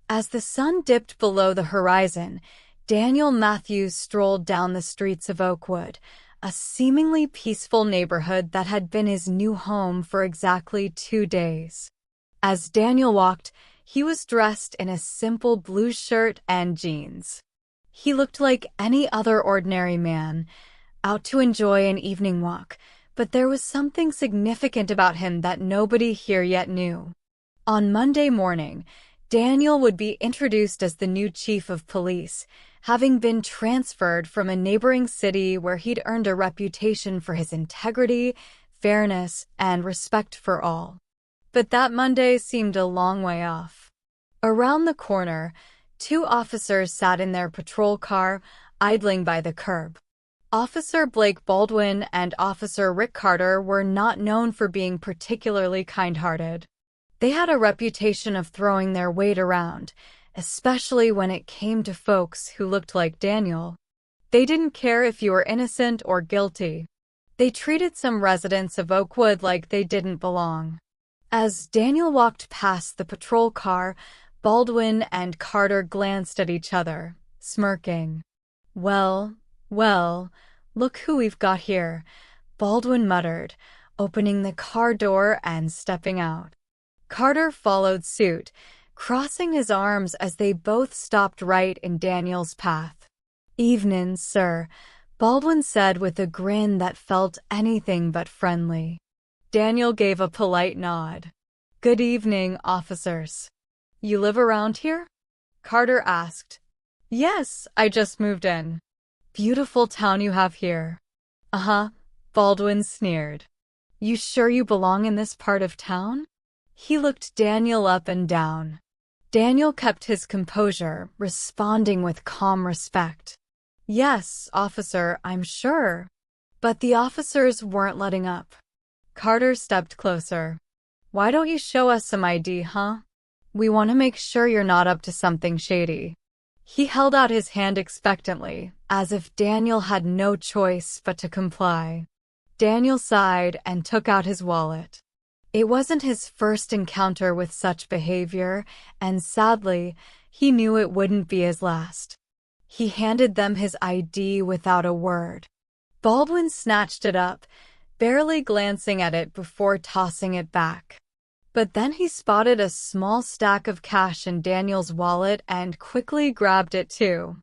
As the sun dipped below the horizon, Daniel Matthews strolled down the streets of Oakwood, a seemingly peaceful neighborhood that had been his new home for exactly 2 days. As Daniel walked, he was dressed in a simple blue shirt and jeans. He looked like any other ordinary man, out to enjoy an evening walk, but there was something significant about him that nobody here yet knew. On Monday morning, Daniel would be introduced as the new chief of police, having been transferred from a neighboring city where he'd earned a reputation for his integrity, fairness, and respect for all. But that Monday seemed a long way off. Around the corner, 2 officers sat in their patrol car, idling by the curb. Officer Blake Baldwin and Officer Rick Carter were not known for being particularly kind-hearted. They had a reputation of throwing their weight around, especially when it came to folks who looked like Daniel. They didn't care if you were innocent or guilty. They treated some residents of Oakwood like they didn't belong. As Daniel walked past the patrol car, Baldwin and Carter glanced at each other, smirking. Well, look who we've got here," Baldwin muttered, opening the car door and stepping out. Carter followed suit, crossing his arms as they both stopped right in Daniel's path. "Evenin', sir," Baldwin said with a grin that felt anything but friendly. Daniel gave a polite nod. "Good evening, officers." "You live around here?" Carter asked. "Yes, I just moved in." "Beautiful town you have here." "Uh-huh," Baldwin sneered. "You sure you belong in this part of town?" He looked Daniel up and down. Daniel kept his composure, responding with calm respect. "Yes, officer, I'm sure." But the officers weren't letting up. Carter stepped closer. "Why don't you show us some ID, huh? We want to make sure you're not up to something shady." He held out his hand expectantly, as if Daniel had no choice but to comply. Daniel sighed and took out his wallet. It wasn't his first encounter with such behavior, and sadly, he knew it wouldn't be his last. He handed them his ID without a word. Baldwin snatched it up, barely glancing at it before tossing it back. But then he spotted a small stack of cash in Daniel's wallet and quickly grabbed it too.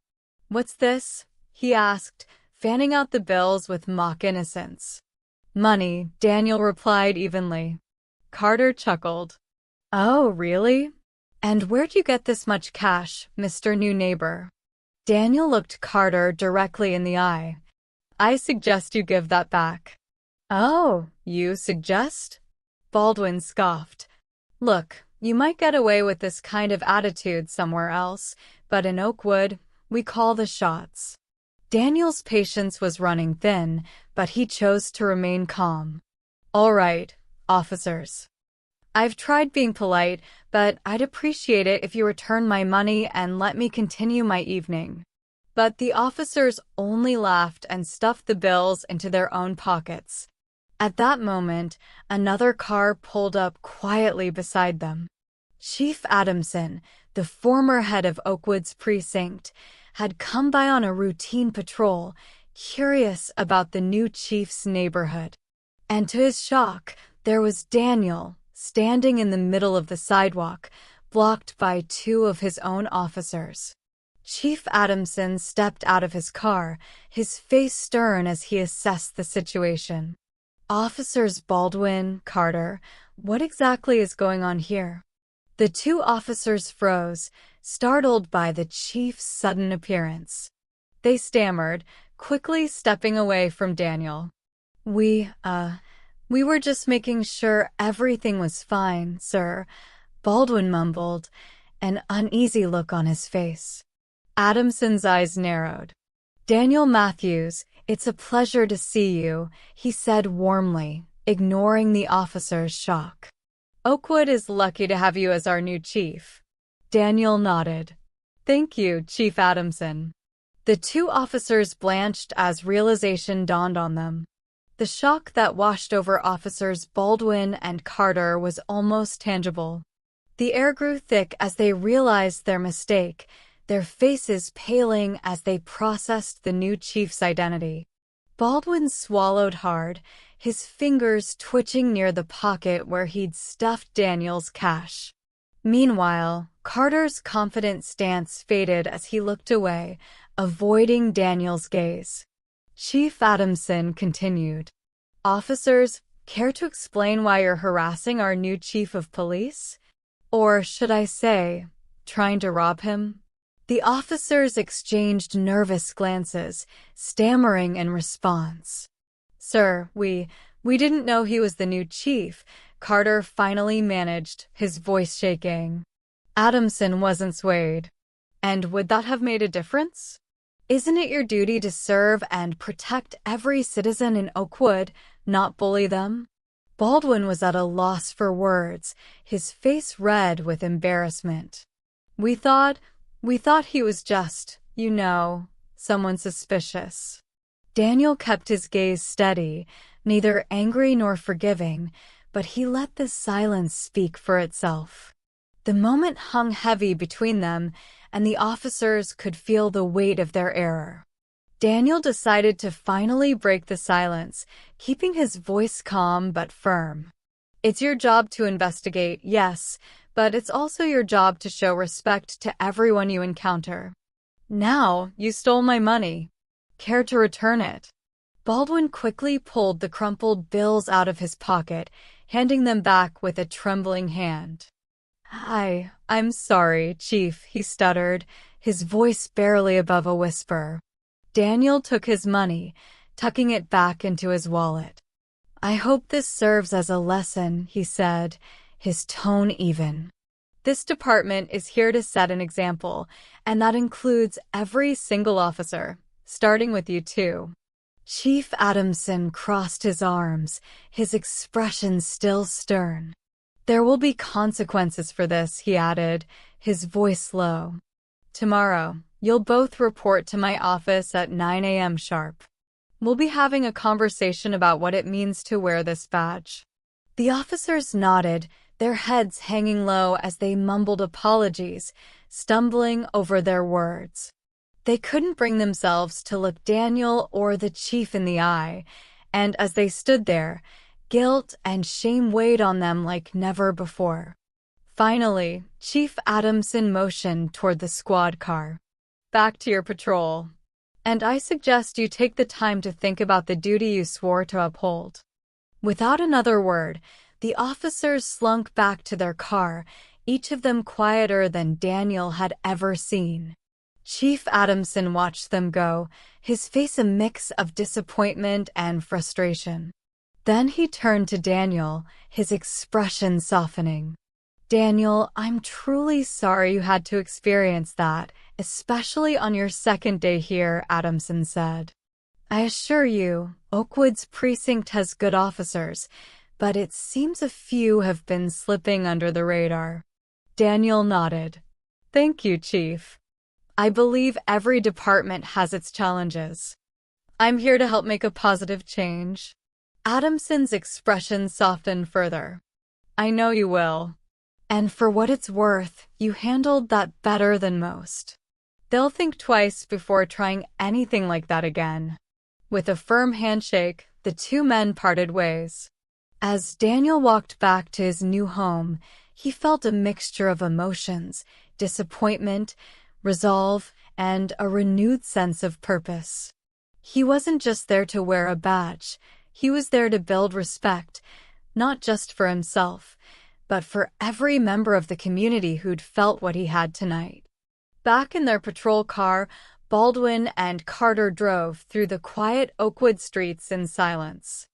"What's this?" he asked, fanning out the bills with mock innocence. "Money," Daniel replied evenly. Carter chuckled. "Oh, really? And where'd you get this much cash, Mr. New Neighbor?" Daniel looked Carter directly in the eye. "I suggest you give that back." "Oh, you suggest?" Baldwin scoffed. "Look, you might get away with this kind of attitude somewhere else, but in Oakwood, we call the shots." Daniel's patience was running thin, but he chose to remain calm. "All right, officers. I've tried being polite, but I'd appreciate it if you return my money and let me continue my evening." But the officers only laughed and stuffed the bills into their own pockets. At that moment, another car pulled up quietly beside them. Chief Adamson, the former head of Oakwood's precinct, had come by on a routine patrol, curious about the new chief's neighborhood. And to his shock, there was Daniel, standing in the middle of the sidewalk, blocked by 2 of his own officers. Chief Adamson stepped out of his car, his face stern as he assessed the situation. "Officers Baldwin, Carter, what exactly is going on here?" The 2 officers froze, startled by the chief's sudden appearance. They stammered, quickly stepping away from Daniel. We were just making sure everything was fine, sir," Baldwin mumbled, an uneasy look on his face. Adamson's eyes narrowed. "Daniel Matthews, it's a pleasure to see you," he said warmly, ignoring the officer's shock. "Oakwood is lucky to have you as our new chief." Daniel nodded. "Thank you, Chief Adamson." The 2 officers blanched as realization dawned on them. The shock that washed over officers Baldwin and Carter was almost tangible. The air grew thick as they realized their mistake, their faces paling as they processed the new chief's identity. Baldwin swallowed hard, his fingers twitching near the pocket where he'd stuffed Daniel's cash. Meanwhile, Carter's confident stance faded as he looked away, avoiding Daniel's gaze. Chief Adamson continued, "Officers, care to explain why you're harassing our new chief of police? Or should I say, trying to rob him?" The officers exchanged nervous glances, stammering in response. "Sir, we didn't know he was the new chief," Carter finally managed, his voice shaking. Adamson wasn't swayed. "And would that have made a difference? Isn't it your duty to serve and protect every citizen in Oakwood, not bully them?" Baldwin was at a loss for words, his face red with embarrassment. We thought he was just, someone suspicious." Daniel kept his gaze steady, neither angry nor forgiving, but he let the silence speak for itself. The moment hung heavy between them, and the officers could feel the weight of their error. Daniel decided to finally break the silence, keeping his voice calm but firm. "It's your job to investigate, yes, but it's also your job to show respect to everyone you encounter. Now, you stole my money. Care to return it?" Baldwin quickly pulled the crumpled bills out of his pocket, handing them back with a trembling hand. I'm sorry, Chief," he stuttered, his voice barely above a whisper. Daniel took his money, tucking it back into his wallet. "I hope this serves as a lesson," he said, his tone even. "This department is here to set an example, and that includes every single officer, starting with you too." Chief Adamson crossed his arms, his expression still stern. "There will be consequences for this," he added, his voice low. "Tomorrow, you'll both report to my office at 9 a.m. sharp. We'll be having a conversation about what it means to wear this badge." The officers nodded, their heads hanging low as they mumbled apologies, stumbling over their words. They couldn't bring themselves to look Daniel or the chief in the eye, and as they stood there, guilt and shame weighed on them like never before. Finally, Chief Adamson motioned toward the squad car. "Back to your patrol. And I suggest you take the time to think about the duty you swore to uphold." Without another word, the officers slunk back to their car, each of them quieter than Daniel had ever seen. Chief Adamson watched them go, his face a mix of disappointment and frustration. Then he turned to Daniel, his expression softening. "Daniel, I'm truly sorry you had to experience that, especially on your second day here," Adamson said. "I assure you, Oakwood's precinct has good officers, but it seems a few have been slipping under the radar." Daniel nodded. "Thank you, Chief. I believe every department has its challenges. I'm here to help make a positive change." Adamson's expression softened further. "I know you will. And for what it's worth, you handled that better than most. They'll think twice before trying anything like that again." With a firm handshake, the two men parted ways. As Daniel walked back to his new home, he felt a mixture of emotions, disappointment, resolve, and a renewed sense of purpose. He wasn't just there to wear a badge. He was there to build respect, not just for himself, but for every member of the community who'd felt what he had tonight. Back in their patrol car, Baldwin and Carter drove through the quiet Oakwood streets in silence.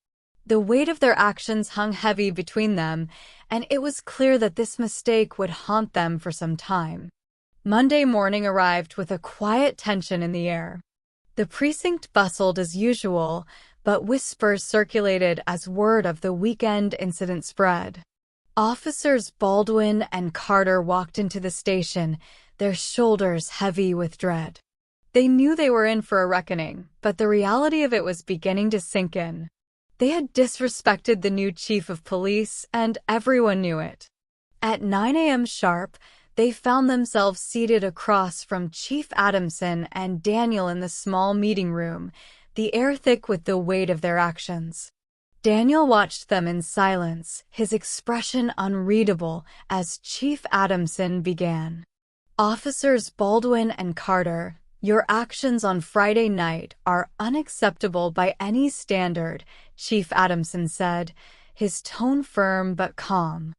The weight of their actions hung heavy between them, and it was clear that this mistake would haunt them for some time. Monday morning arrived with a quiet tension in the air. The precinct bustled as usual, but whispers circulated as word of the weekend incident spread. Officers Baldwin and Carter walked into the station, their shoulders heavy with dread. They knew they were in for a reckoning, but the reality of it was beginning to sink in. They had disrespected the new chief of police, and everyone knew it. At 9 a.m. sharp, they found themselves seated across from Chief Adamson and Daniel in the small meeting room, the air thick with the weight of their actions. Daniel watched them in silence, his expression unreadable, as Chief Adamson began. "Officers Baldwin and Carter, your actions on Friday night are unacceptable by any standard," Chief Adamson said, his tone firm but calm.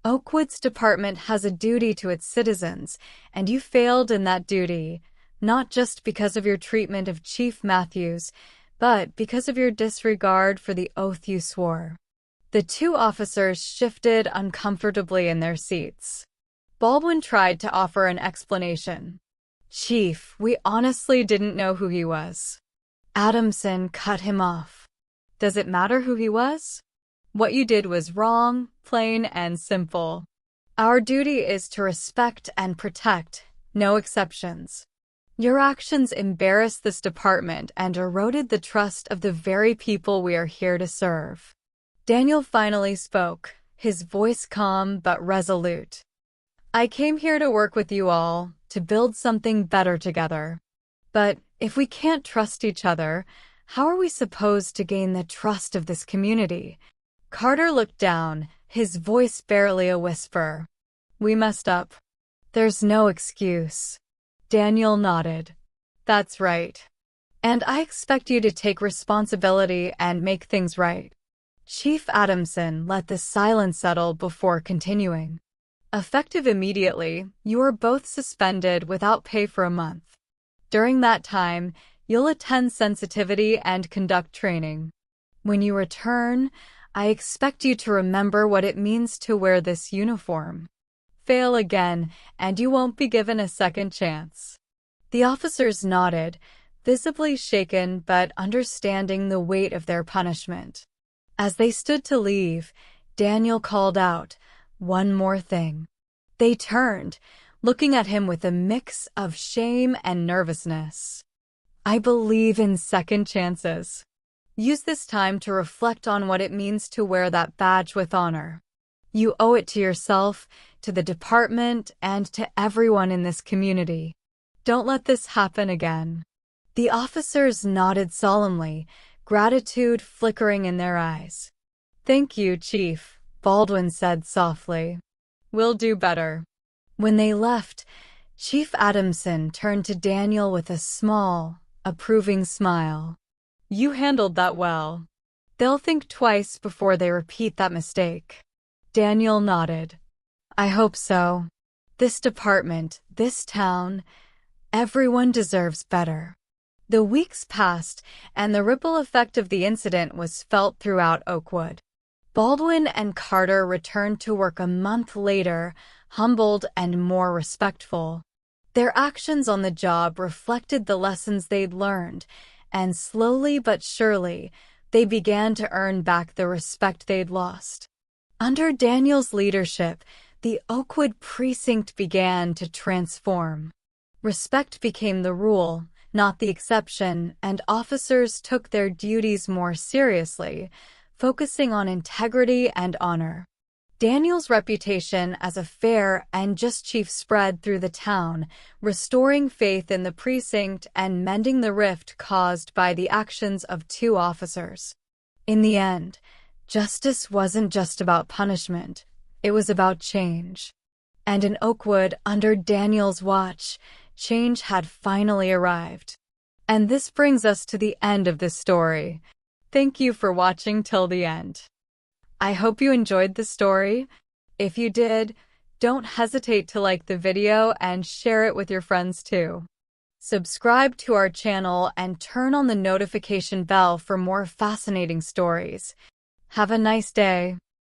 "Oakwood's department has a duty to its citizens, and you failed in that duty, not just because of your treatment of Chief Matthews, but because of your disregard for the oath you swore." The two officers shifted uncomfortably in their seats. Baldwin tried to offer an explanation. "Chief, we honestly didn't know who he was." Adamson cut him off. "Does it matter who he was? What you did was wrong, plain and simple. Our duty is to respect and protect, no exceptions. Your actions embarrassed this department and eroded the trust of the very people we are here to serve." Daniel finally spoke, his voice calm but resolute. "I came here to work with you all, to build something better together. But if we can't trust each other, how are we supposed to gain the trust of this community?" Carter looked down, his voice barely a whisper. "We messed up. There's no excuse." Daniel nodded. "That's right. And I expect you to take responsibility and make things right." Chief Adamson let the silence settle before continuing. "Effective immediately, you are both suspended without pay for a month. During that time, you'll attend sensitivity and conduct training. When you return, I expect you to remember what it means to wear this uniform. Fail again, and you won't be given a second chance." The officers nodded, visibly shaken but understanding the weight of their punishment. As they stood to leave, Daniel called out, "One more thing." They turned, looking at him with a mix of shame and nervousness. "I believe in second chances. Use this time to reflect on what it means to wear that badge with honor. You owe it to yourself, to the department, and to everyone in this community. Don't let this happen again." The officers nodded solemnly, gratitude flickering in their eyes. "Thank you, Chief," Baldwin said softly. "We'll do better." When they left, Chief Adamson turned to Daniel with a small, approving smile. "You handled that well. They'll think twice before they repeat that mistake." Daniel nodded. "I hope so. This department, this town, everyone deserves better." The weeks passed, and the ripple effect of the incident was felt throughout Oakwood. Baldwin and Carter returned to work a month later, humbled and more respectful. Their actions on the job reflected the lessons they'd learned, and slowly but surely, they began to earn back the respect they'd lost. Under Daniel's leadership, the Oakwood precinct began to transform. Respect became the rule, not the exception, and officers took their duties more seriously, focusing on integrity and honor. Daniel's reputation as a fair and just chief spread through the town, restoring faith in the precinct and mending the rift caused by the actions of two officers. In the end, justice wasn't just about punishment, it was about change. And in Oakwood, under Daniel's watch, change had finally arrived. And this brings us to the end of this story. Thank you for watching till the end. I hope you enjoyed the story. If you did, don't hesitate to like the video and share it with your friends too. Subscribe to our channel and turn on the notification bell for more fascinating stories. Have a nice day.